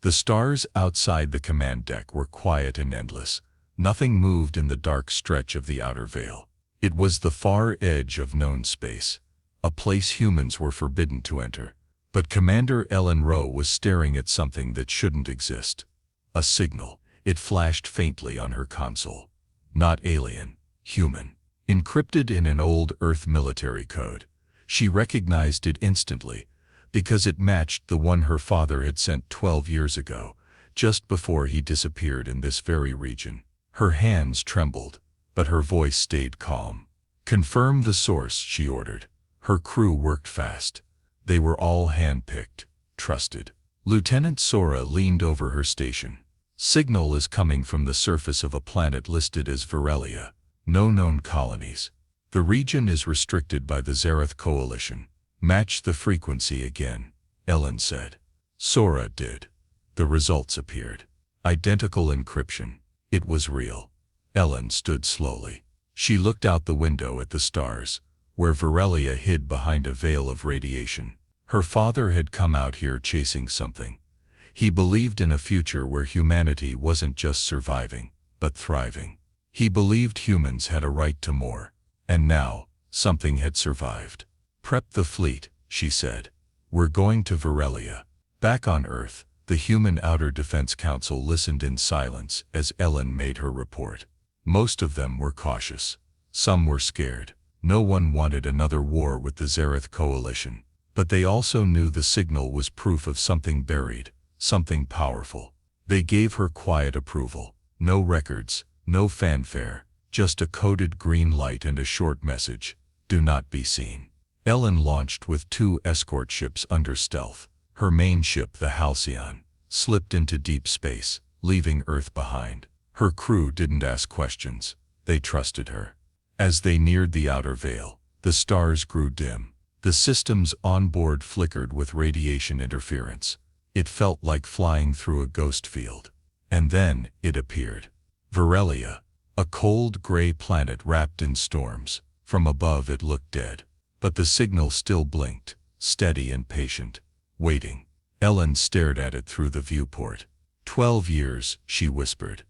The stars outside the command deck were quiet and endless. Nothing moved in the dark stretch of the outer veil. It was the far edge of known space, a place humans were forbidden to enter. But Commander Ellen Rowe was staring at something that shouldn't exist. A signal. It flashed faintly on her console. Not alien, human. Encrypted in an old Earth military code. She recognized it instantly, because it matched the one her father had sent 12 years ago, just before he disappeared in this very region. Her hands trembled, but her voice stayed calm. "Confirm the source," she ordered. Her crew worked fast. They were all hand-picked, trusted. Lieutenant Sora leaned over her station. "Signal is coming from the surface of a planet listed as Varelia. No known colonies. The region is restricted by the Zereth Coalition. Match the frequency again," Ellen said. Sora did. The results appeared. Identical encryption. It was real. Ellen stood slowly. She looked out the window at the stars, where Varelia hid behind a veil of radiation. Her father had come out here chasing something. He believed in a future where humanity wasn't just surviving, but thriving. He believed humans had a right to more. And now, something had survived. "Prep the fleet," she said. "We're going to Varelia." Back on Earth, the Human Outer Defense Council listened in silence as Ellen made her report. Most of them were cautious. Some were scared. No one wanted another war with the Zereth Coalition. But they also knew the signal was proof of something buried, something powerful. They gave her quiet approval. No records, no fanfare, just a coded green light and a short message: "Do not be seen." Ellen launched with 2 escort ships under stealth. Her main ship, the Halcyon, slipped into deep space, leaving Earth behind. Her crew didn't ask questions. They trusted her. As they neared the outer veil, the stars grew dim. The systems on board flickered with radiation interference. It felt like flying through a ghost field. And then it appeared. Varelia, a cold gray planet wrapped in storms. From above it looked dead. But the signal still blinked, steady and patient, waiting. Ellen stared at it through the viewport. 12 years, she whispered.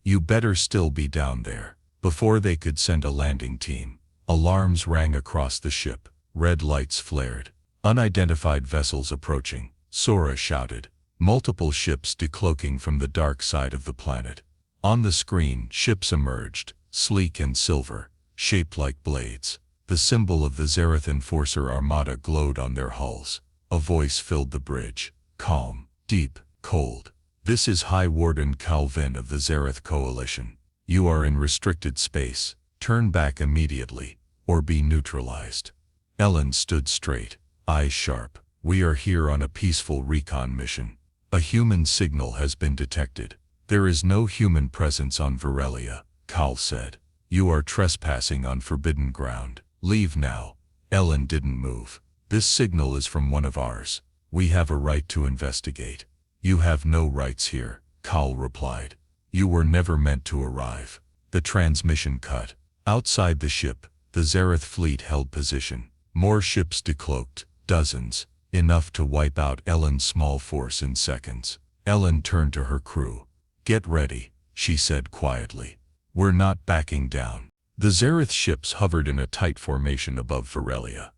"You better still be down there." Before they could send a landing team, alarms rang across the ship. Red lights flared. "Unidentified vessels approaching," Sora shouted. Multiple ships decloaking from the dark side of the planet. On the screen, ships emerged, sleek and silver, shaped like blades. The symbol of the Zereth Enforcer Armada glowed on their hulls. A voice filled the bridge. Calm, deep, cold. "This is High Warden Calvin of the Zereth Coalition. You are in restricted space. Turn back immediately, or be neutralized." Ellen stood straight, eyes sharp. "We are here on a peaceful recon mission. A human signal has been detected." "There is no human presence on Varelia," Cal said. "You are trespassing on forbidden ground. Leave now." Ellen didn't move. "This signal is from one of ours. We have a right to investigate." "You have no rights here," Cal replied. "You were never meant to arrive." The transmission cut. Outside the ship, the Zereth fleet held position. More ships decloaked, dozens, enough to wipe out Ellen's small force in seconds. Ellen turned to her crew. "Get ready," she said quietly. "We're not backing down." The Zereth ships hovered in a tight formation above Varelia.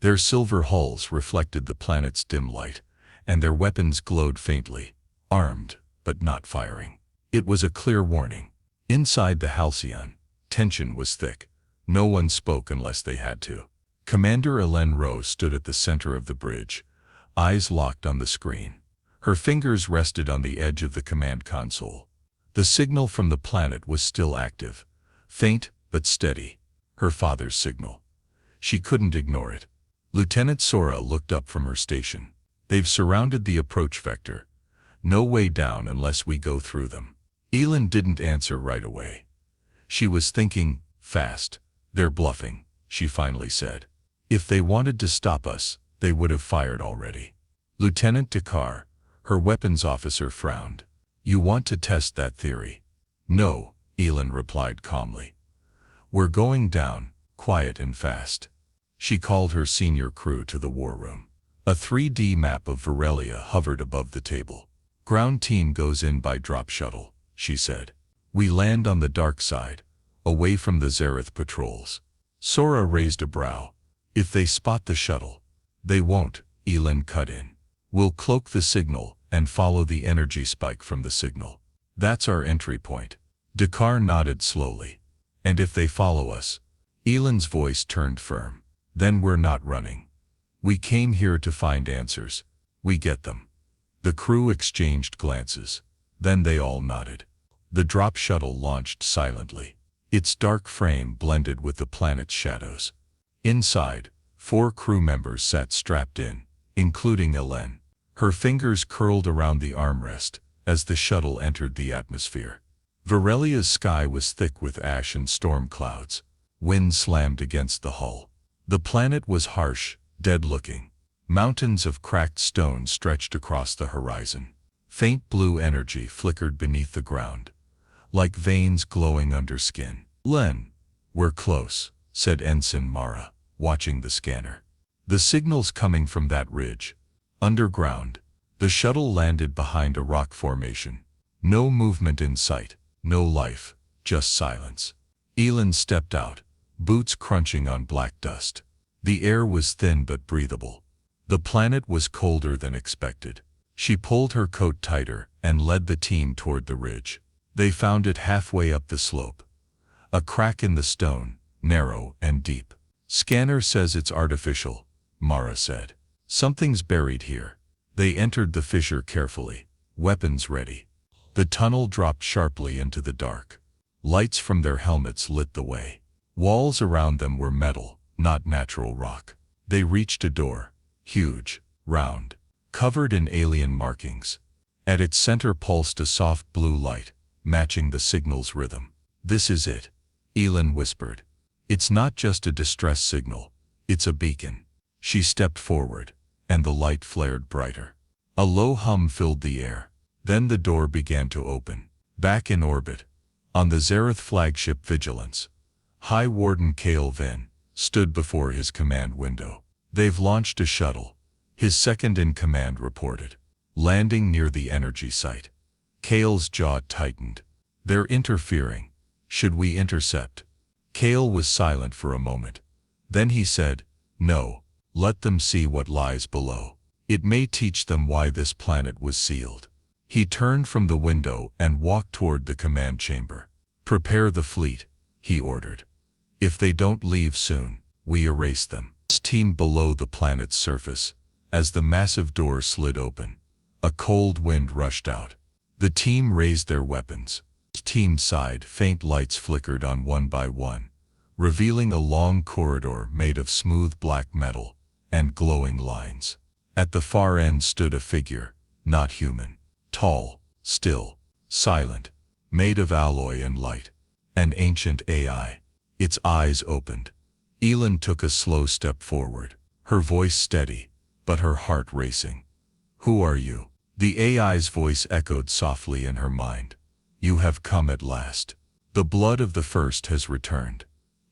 Their silver hulls reflected the planet's dim light, and their weapons glowed faintly, armed, but not firing. It was a clear warning. Inside the Halcyon, tension was thick. No one spoke unless they had to. Commander Ellen Rowe stood at the center of the bridge, eyes locked on the screen. Her fingers rested on the edge of the command console. The signal from the planet was still active, faint but steady. Her father's signal. She couldn't ignore it. Lieutenant Sora looked up from her station. "They've surrounded the approach vector. No way down unless we go through them." Elin didn't answer right away. She was thinking, fast. "They're bluffing," she finally said. "If they wanted to stop us, they would have fired already." Lieutenant Dakar, her weapons officer, frowned. "You want to test that theory?" "No," Elin replied calmly. "We're going down, quiet and fast." She called her senior crew to the war room. A 3D map of Varelia hovered above the table. Ground team goes in by drop shuttle, she said. We land on the dark side, away from the Zareth patrols. Sora raised a brow. If they spot the shuttle. They won't, Elin cut in. We'll cloak the signal and follow the energy spike from the signal. That's our entry point. Dakar nodded slowly. And if they follow us? Elin's voice turned firm. Then we're not running. We came here to find answers. We get them. The crew exchanged glances. Then they all nodded. The drop shuttle launched silently. Its dark frame blended with the planet's shadows. Inside, 4 crew members sat strapped in, including Elin. Her fingers curled around the armrest as the shuttle entered the atmosphere. Varelia's sky was thick with ash and storm clouds. Wind slammed against the hull. The planet was harsh, dead-looking. Mountains of cracked stone stretched across the horizon. Faint blue energy flickered beneath the ground, like veins glowing under skin. Len, we're close, said Ensign Mara, watching the scanner. The signal's coming from that ridge. Underground. The shuttle landed behind a rock formation. No movement in sight, no life, just silence. Elin stepped out, boots crunching on black dust. The air was thin but breathable. The planet was colder than expected. She pulled her coat tighter and led the team toward the ridge. They found it halfway up the slope. A crack in the stone, narrow and deep. Scanner says it's artificial, Mara said. Something's buried here. They entered the fissure carefully, weapons ready. The tunnel dropped sharply into the dark. Lights from their helmets lit the way. Walls around them were metal, not natural rock. They reached a door, huge, round, covered in alien markings. At its center pulsed a soft blue light, matching the signal's rhythm. This is it, Elin whispered. It's not just a distress signal, it's a beacon. She stepped forward, and the light flared brighter. A low hum filled the air. Then the door began to open. Back in orbit, on the Zareth flagship Vigilance, High Warden Kale Vin stood before his command window. They've launched a shuttle, his second-in-command reported, landing near the energy site. Kale's jaw tightened. They're interfering. Should we intercept? Kale was silent for a moment. Then he said, no, let them see what lies below. It may teach them why this planet was sealed. He turned from the window and walked toward the command chamber. Prepare the fleet, he ordered. If they don't leave soon, we erase them. Team below the planet's surface. As the massive door slid open, a cold wind rushed out. The team raised their weapons. Team side faint lights flickered on one by one, revealing a long corridor made of smooth black metal and glowing lines. At the far end stood a figure, not human, tall, still, silent, made of alloy and light. An ancient AI. Its eyes opened. Elin took a slow step forward, her voice steady, but her heart racing. Who are you? The AI's voice echoed softly in her mind. You have come at last. The blood of the first has returned.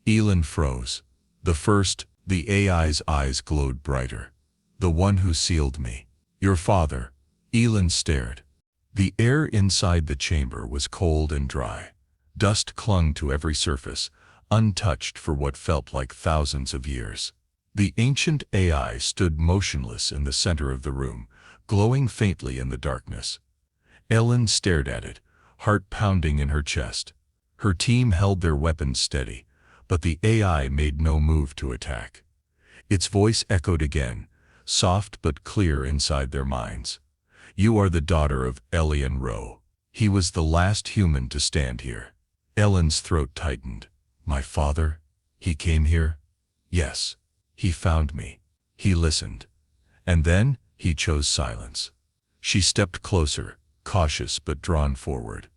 Elin froze. The first, the AI's eyes glowed brighter. The one who sealed me. Your father. Elin stared. The air inside the chamber was cold and dry. Dust clung to every surface, untouched for what felt like thousands of years. The ancient AI stood motionless in the center of the room, glowing faintly in the darkness. Elin stared at it, heart pounding in her chest. Her team held their weapons steady, but the AI made no move to attack. Its voice echoed again, soft but clear inside their minds. You are the daughter of Elian Rowe. He was the last human to stand here. Elin's throat tightened. My father? He came here? Yes. He found me. He listened. And then, he chose silence. She stepped closer, cautious but drawn forward.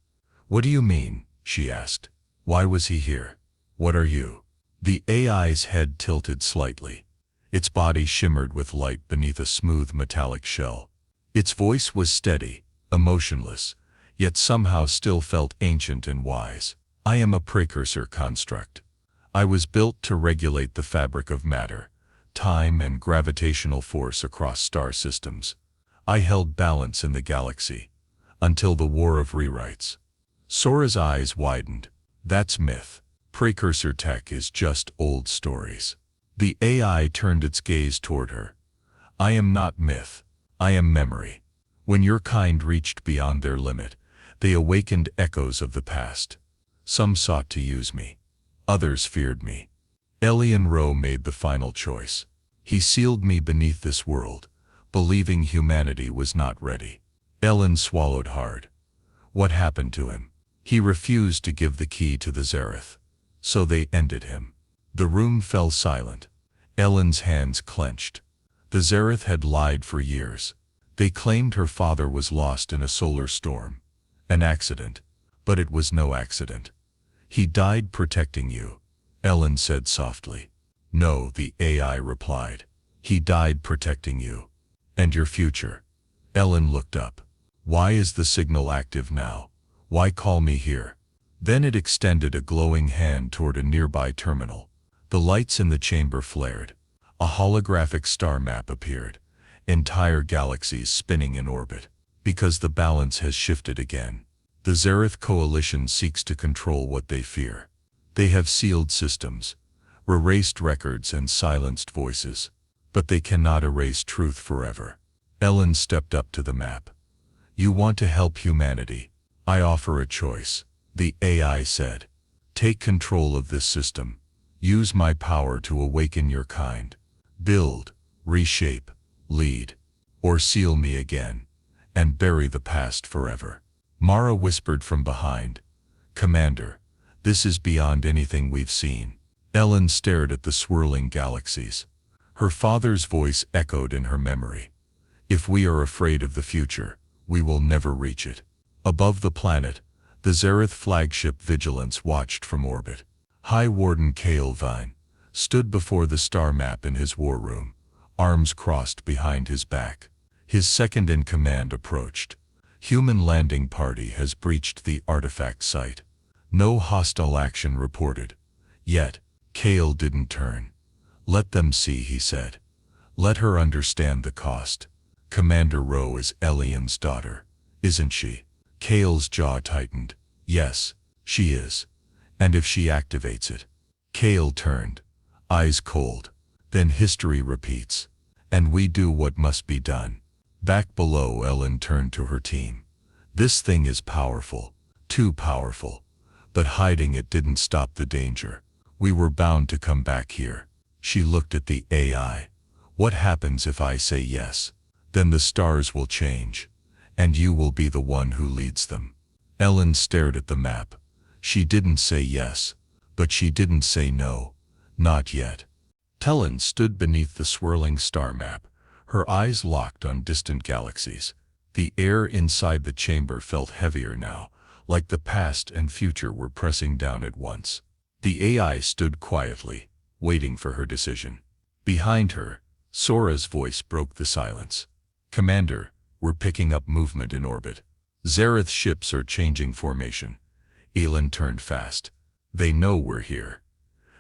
What do you mean? She asked. Why was he here? What are you? The AI's head tilted slightly. Its body shimmered with light beneath a smooth metallic shell. Its voice was steady, emotionless, yet somehow still felt ancient and wise. I am a precursor construct. I was built to regulate the fabric of matter, time and gravitational force across star systems. I held balance in the galaxy, Until the War of Rewrites. Sora's eyes widened. That's myth. Precursor tech is just old stories. The AI turned its gaze toward her. I am not myth. I am memory. When your kind reached beyond their limit, they awakened echoes of the past. Some sought to use me. Others feared me. Elian Rowe made the final choice. He sealed me beneath this world, believing humanity was not ready. Ellen swallowed hard. What happened to him? He refused to give the key to the Zareth. So they ended him. The room fell silent. Ellen's hands clenched. The Zareth had lied for years. They claimed her father was lost in a solar storm. An accident. But it was no accident. He died protecting you, Ellen said softly. No, the AI replied. He died protecting you. And your future. Ellen looked up. Why is the signal active now? Why call me here? Then it extended a glowing hand toward a nearby terminal. The lights in the chamber flared. A holographic star map appeared. Entire galaxies spinning in orbit. Because the balance has shifted again. The Zareth Coalition seeks to control what they fear. They have sealed systems, erased records and silenced voices. But they cannot erase truth forever. Ellen stepped up to the map. You want to help humanity? I offer a choice, the AI said. Take control of this system. Use my power to awaken your kind. Build, reshape, lead. Or seal me again, and bury the past forever. Mara whispered from behind. Commander, this is beyond anything we've seen. Ellen stared at the swirling galaxies. Her father's voice echoed in her memory. If we are afraid of the future, we will never reach it. Above the planet, the Zareth flagship Vigilance watched from orbit. High Warden Kael Vine stood before the star map in his war room, arms crossed behind his back. His second-in-command approached. Human landing party has breached the artifact site. No hostile action reported. Yet, Kael didn't turn. Let them see, he said. Let her understand the cost. Commander Rowe is Elian's daughter, isn't she? Kael's jaw tightened. Yes, she is. And if she activates it? Kael turned, eyes cold. Then history repeats. And we do what must be done. Back below, Ellen turned to her team. This thing is powerful, too powerful. But hiding it didn't stop the danger. We were bound to come back here. She looked at the AI. What happens if I say yes? Then the stars will change. And you will be the one who leads them. Ellen stared at the map. She didn't say yes. But she didn't say no. Not yet. Tellen stood beneath the swirling star map. Her eyes locked on distant galaxies. The air inside the chamber felt heavier now, like the past and future were pressing down at once. The AI stood quietly, waiting for her decision. Behind her, Sora's voice broke the silence. Commander, we're picking up movement in orbit. Zareth ships are changing formation. Elin turned fast. They know we're here.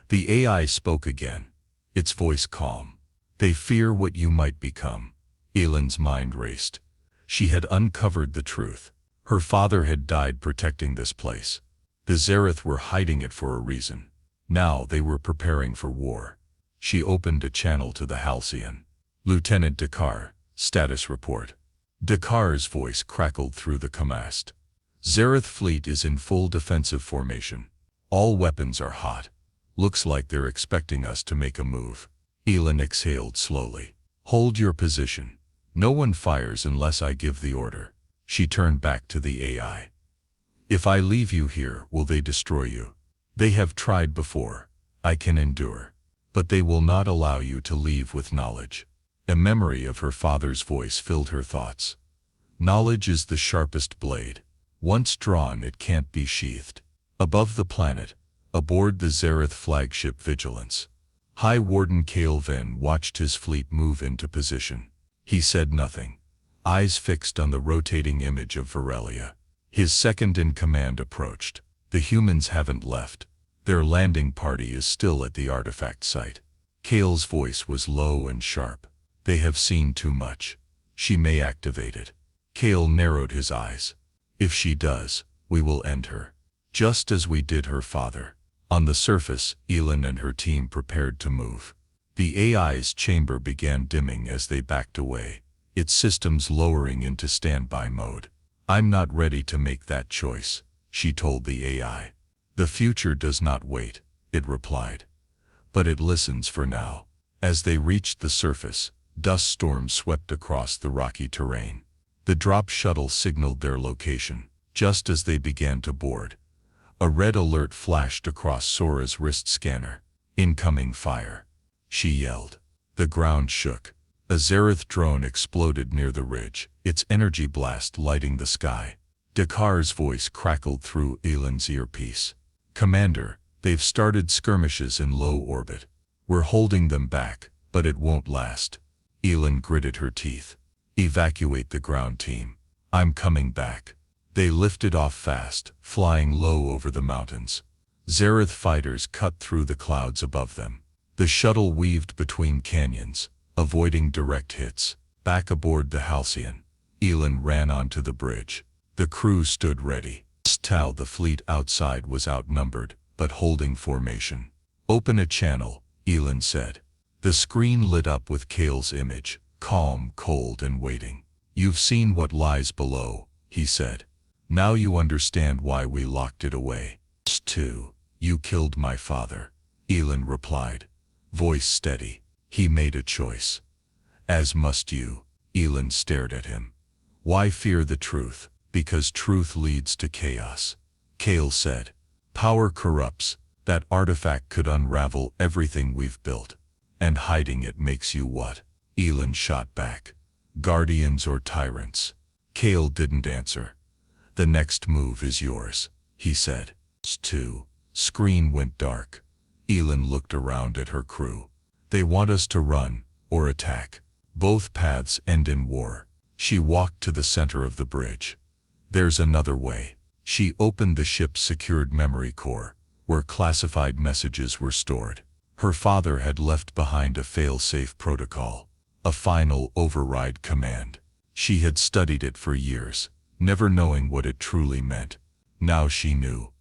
The AI spoke again, its voice calm. They fear what you might become. Elin's mind raced. She had uncovered the truth. Her father had died protecting this place. The Zareth were hiding it for a reason. Now they were preparing for war. She opened a channel to the Halcyon. Lieutenant Dakar, status report. Dakar's voice crackled through the commast. Zareth fleet is in full defensive formation. All weapons are hot. Looks like they're expecting us to make a move. Elin exhaled slowly. Hold your position. No one fires unless I give the order. She turned back to the AI. If I leave you here, will they destroy you? They have tried before. I can endure. But they will not allow you to leave with knowledge. A memory of her father's voice filled her thoughts. Knowledge is the sharpest blade. Once drawn, it can't be sheathed. Above the planet, aboard the Zareth flagship Vigilance, High Warden Kael Vine watched his fleet move into position. He said nothing, eyes fixed on the rotating image of Varelia. His second-in-command approached. The humans haven't left. Their landing party is still at the artifact site. Kael's voice was low and sharp. They have seen too much. She may activate it. Kael narrowed his eyes. If she does, we will end her. Just as we did her father. On the surface, Elin and her team prepared to move. The AI's chamber began dimming as they backed away, its systems lowering into standby mode. I'm not ready to make that choice, she told the AI. The future does not wait, it replied. But it listens for now. As they reached the surface, dust storms swept across the rocky terrain. The drop shuttle signaled their location. Just as they began to board, a red alert flashed across Sora's wrist scanner. Incoming fire, she yelled. The ground shook. A Zereth drone exploded near the ridge, its energy blast lighting the sky. Dakar's voice crackled through Elin's earpiece. Commander, they've started skirmishes in low orbit. We're holding them back, but it won't last. Elin gritted her teeth. Evacuate the ground team. I'm coming back. They lifted off fast, flying low over the mountains. Zereth fighters cut through the clouds above them. The shuttle weaved between canyons, avoiding direct hits. Back aboard the Halcyon, Elin ran onto the bridge. The crew stood ready. Tal, the fleet outside, was outnumbered, but holding formation. Open a channel, Elin said. The screen lit up with Kale's image, calm, cold, and waiting. You've seen what lies below, he said. Now you understand why we locked it away. 2. You killed my father, Elin replied, voice steady. He made a choice. As must you. Elin stared at him. Why fear the truth? Because truth leads to chaos. Kale said. Power corrupts. That artifact could unravel everything we've built. And hiding it makes you what? Elin shot back. Guardians or tyrants? Kale didn't answer. The next move is yours, he said. 2. Screen went dark. Elin looked around at her crew. They want us to run, or attack. Both paths end in war. She walked to the center of the bridge. There's another way. She opened the ship's secured memory core, where classified messages were stored. Her father had left behind a fail-safe protocol, a final override command. She had studied it for years, never knowing what it truly meant. Now she knew.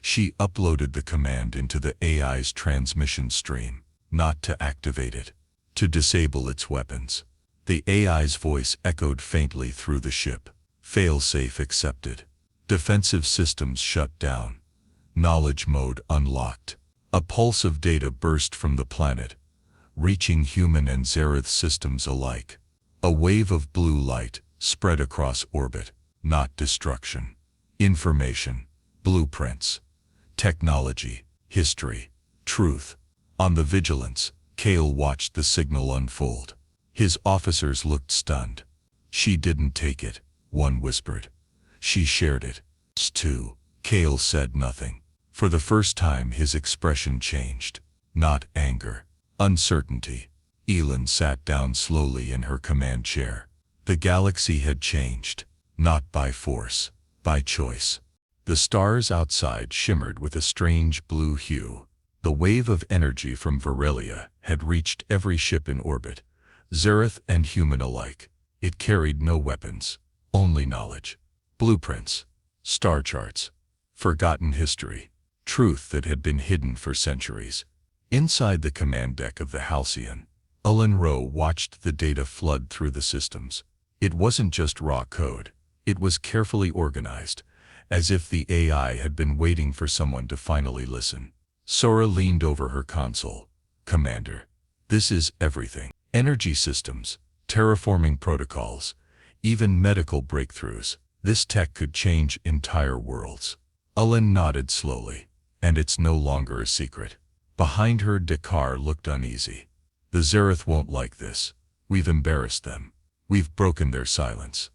She uploaded the command into the AI's transmission stream, not to activate it, to disable its weapons. The AI's voice echoed faintly through the ship. Fail-safe accepted. Defensive systems shut down. Knowledge mode unlocked. A pulse of data burst from the planet, reaching human and Zereth systems alike. A wave of blue light spread across orbit, not destruction. Information, blueprints, technology, history, truth. On the Vigilance, Kale watched the signal unfold. His officers looked stunned. She didn't take it, one whispered. She shared it. 2. Kale said nothing. For the first time his expression changed. Not anger. Uncertainty. Elin sat down slowly in her command chair. The galaxy had changed. Not by force, by choice. The stars outside shimmered with a strange blue hue. The wave of energy from Varelia had reached every ship in orbit, Zereth and human alike. It carried no weapons, only knowledge. Blueprints, star charts, forgotten history, truth that had been hidden for centuries. Inside the command deck of the Halcyon, Elin Rowe watched the data flood through the systems. It wasn't just raw code. It was carefully organized, as if the AI had been waiting for someone to finally listen. Sora leaned over her console. Commander, this is everything. Energy systems, terraforming protocols, even medical breakthroughs. This tech could change entire worlds. Elin nodded slowly. And it's no longer a secret. Behind her, Dakar looked uneasy. The Zereth won't like this. We've embarrassed them. We've broken their silence.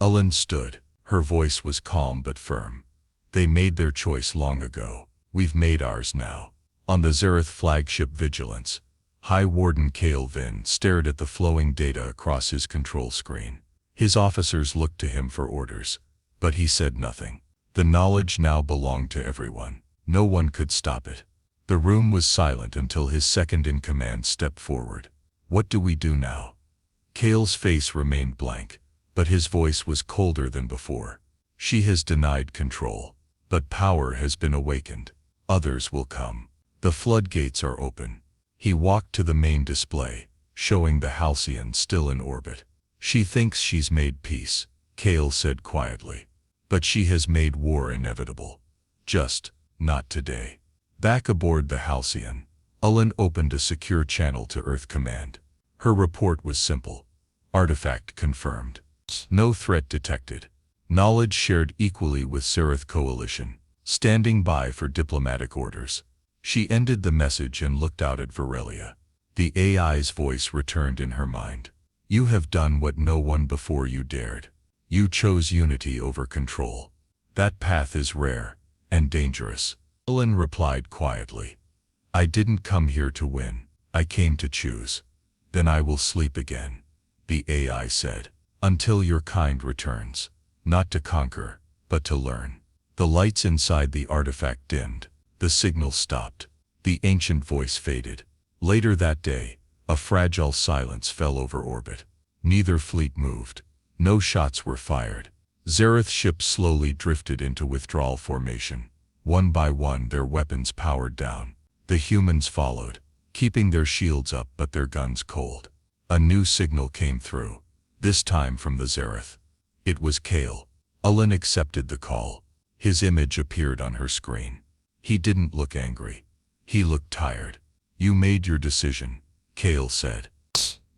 Elin stood. Her voice was calm but firm. They made their choice long ago. We've made ours now. On the Zereth flagship Vigilance, High Warden Kale Vin stared at the flowing data across his control screen. His officers looked to him for orders, but he said nothing. The knowledge now belonged to everyone. No one could stop it. The room was silent until his second-in-command stepped forward. What do we do now? Kale's face remained blank, but his voice was colder than before. She has denied control. But power has been awakened. Others will come. The floodgates are open. He walked to the main display, showing the Halcyon still in orbit. She thinks she's made peace, Kale said quietly. But she has made war inevitable. Just, not today. Back aboard the Halcyon, Ullen opened a secure channel to Earth Command. Her report was simple. Artifact confirmed. No threat detected. Knowledge shared equally with Seraph Coalition, standing by for diplomatic orders. She ended the message and looked out at Varelia. The AI's voice returned in her mind. You have done what no one before you dared. You chose unity over control. That path is rare and dangerous. Ullen replied quietly. I didn't come here to win. I came to choose. Then I will sleep again, the AI said, until your kind returns. Not to conquer, but to learn. The lights inside the artifact dimmed. The signal stopped. The ancient voice faded. Later that day, a fragile silence fell over orbit. Neither fleet moved. No shots were fired. Zereth ships slowly drifted into withdrawal formation. One by one their weapons powered down. The humans followed, keeping their shields up but their guns cold. A new signal came through, this time from the Zereth. It was Kale. Ullen accepted the call. His image appeared on her screen. He didn't look angry. He looked tired. You made your decision, Kale said.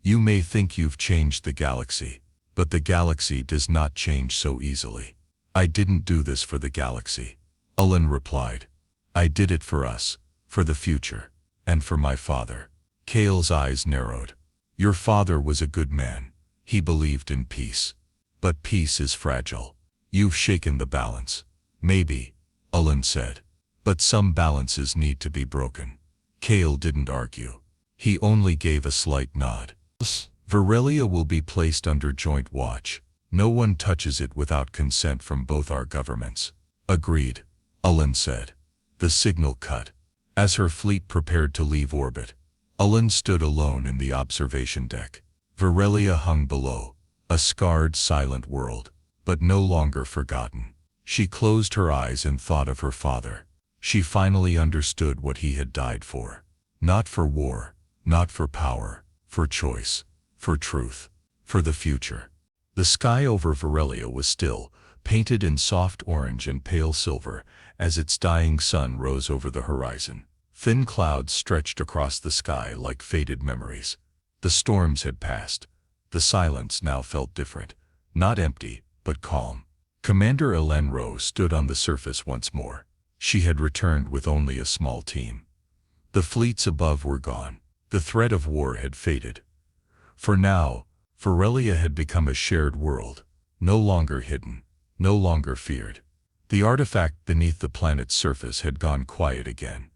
You may think you've changed the galaxy, but the galaxy does not change so easily. I didn't do this for the galaxy, Ullen replied. I did it for us, for the future, and for my father. Kale's eyes narrowed. Your father was a good man. He believed in peace. But peace is fragile. You've shaken the balance. Maybe, Ullen said. But some balances need to be broken. Kale didn't argue. He only gave a slight nod. Varelia will be placed under joint watch. No one touches it without consent from both our governments. Agreed, Ullen said. The signal cut. As her fleet prepared to leave orbit, Ullen stood alone in the observation deck. Varelia hung below. A scarred, silent world, but no longer forgotten. She closed her eyes and thought of her father. She finally understood what he had died for. Not for war, not for power, for choice, for truth, for the future. The sky over Varelia was still, painted in soft orange and pale silver, as its dying sun rose over the horizon. Thin clouds stretched across the sky like faded memories. The storms had passed. The silence now felt different, not empty, but calm. Commander Elenro stood on the surface once more. She had returned with only a small team. The fleets above were gone. The threat of war had faded. For now, Varelia had become a shared world, no longer hidden, no longer feared. The artifact beneath the planet's surface had gone quiet again.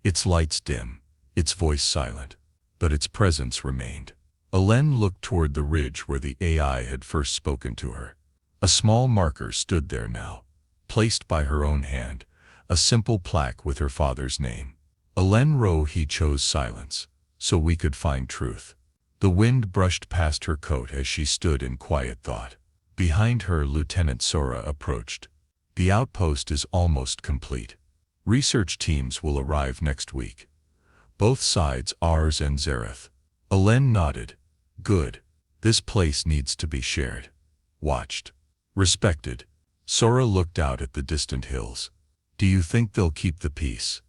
Its lights dim, its voice silent, but its presence remained. Elen looked toward the ridge where the AI had first spoken to her. A small marker stood there now, placed by her own hand, a simple plaque with her father's name. Elenro, he chose silence, so we could find truth. The wind brushed past her coat as she stood in quiet thought. Behind her, Lieutenant Sora approached. The outpost is almost complete. Research teams will arrive next week. Both sides, ours and Zereth. Elen nodded. Good. This place needs to be shared. Watched. Respected. Sora looked out at the distant hills. Do you think they'll keep the peace?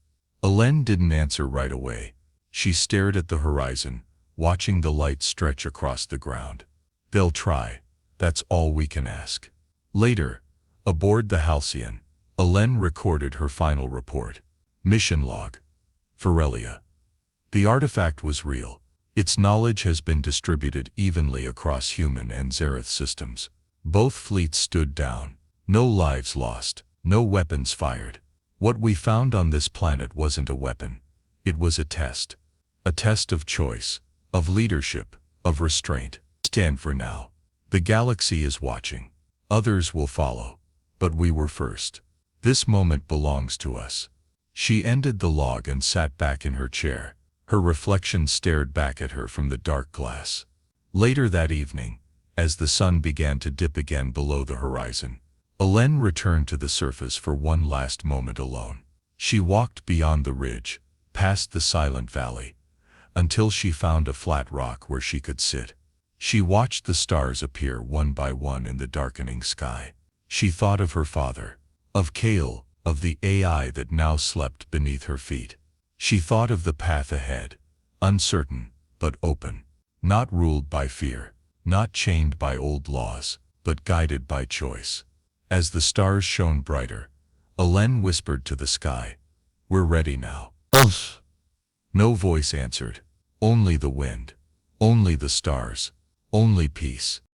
Elen didn't answer right away. She stared at the horizon, watching the light stretch across the ground. They'll try. That's all we can ask. Later, aboard the Halcyon, Elen recorded her final report. Mission log. Varelia. The artifact was real. Its knowledge has been distributed evenly across human and Zereth systems. Both fleets stood down. No lives lost. No weapons fired. What we found on this planet wasn't a weapon. It was a test. A test of choice, of leadership, of restraint. Stand for now. The galaxy is watching. Others will follow. But we were first. This moment belongs to us. She ended the log and sat back in her chair. Her reflection stared back at her from the dark glass. Later that evening, as the sun began to dip again below the horizon, Elen returned to the surface for one last moment alone. She walked beyond the ridge, past the silent valley, until she found a flat rock where she could sit. She watched the stars appear one by one in the darkening sky. She thought of her father, of Kale, of the AI that now slept beneath her feet. She thought of the path ahead, uncertain, but open, not ruled by fear, not chained by old laws, but guided by choice. As the stars shone brighter, Elen whispered to the sky, "We're ready now." No voice answered, only the wind, only the stars, only peace.